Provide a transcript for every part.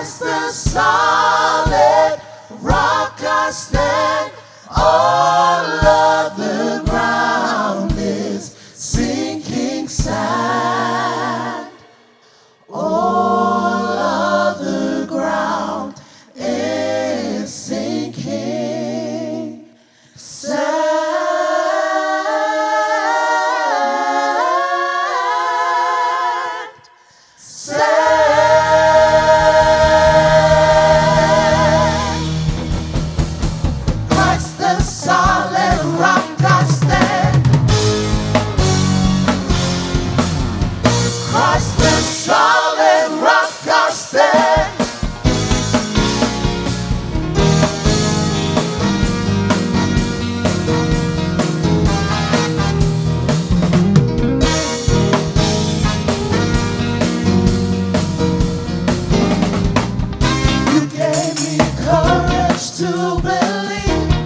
Christ the solid rock I stand. All other ground is sinking sand. All other ground is sinking sand. Christ the solid rock I stand. Christ the solid rock I stand. You gave me courage to believe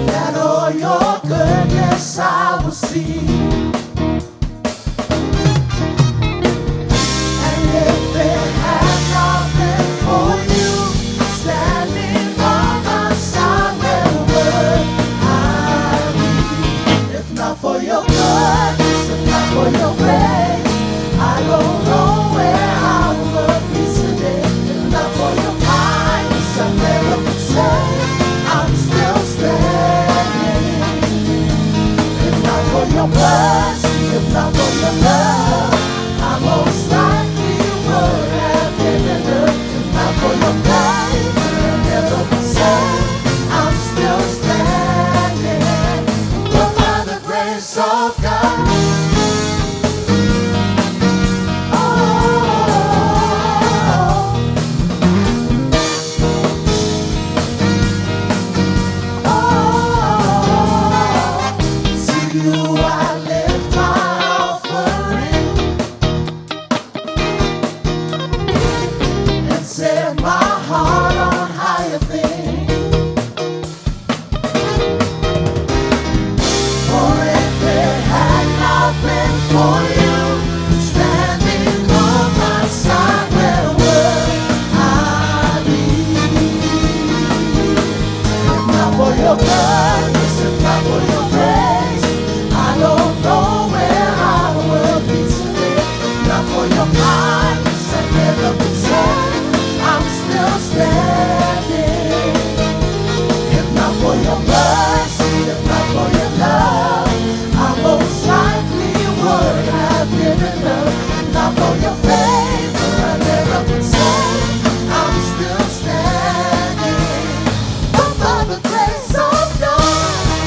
that all your goodness I will see. And if it had not been for you standing by my side, where would I be? If not for your goodness, if not for your grace, I don't know where I would be today. If not for your kindness, I never could say I'm still standing. If not for your mercy, if not for your love, I most likely would have given up. If not for your favor, I never could say I'm still standing. But by the grace of God, to you I lift my offering and set my heart on higher things. For if it had not been for you standing on my side, where would I be? If not for your goodness, if not for your grace, I don't know where I will be today. If not for your kindness, I never could say I'm still standing. If not for your mercy, if not for your love, I most likely would have given up. If not for your favor, I never could say I'm still standing. But by the grace of God,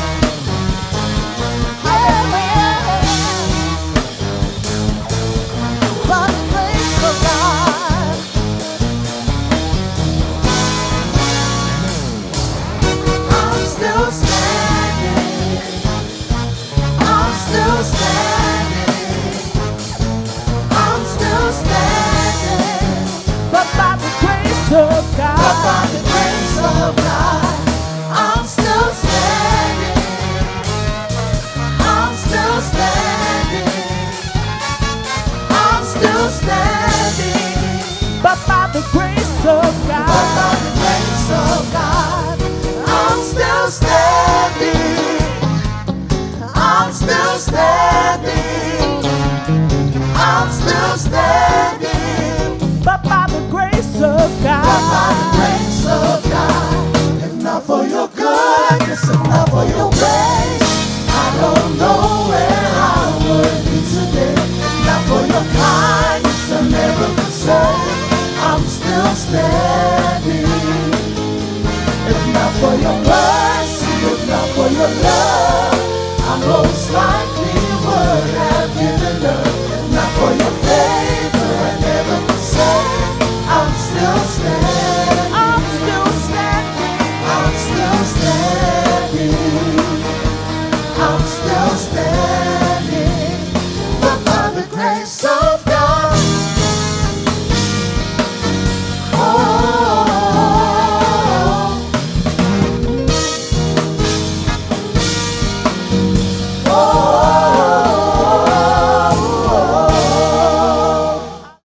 by the grace of God, I'm still standing. I'm still standing. I'm still standing. But by the grace of But God, by the grace of God, I'm still standing. I'm still standing. I'm still standing. but by the grace of But God, by the grace of God, I'm still standing. I'm still standing. I'm still standing. but by the grace of But by God, the grace of God, if not for your goodness, if not for your grace, I don't know where I would be today. If not for your kindness, I never could say I'm still standing. If not for your mercy, if not for your love, I most likely would have given up. If not for your favor, I never could say I'm still standing. I'm still standing. I'm still standing. I'm still standing. But by the grace of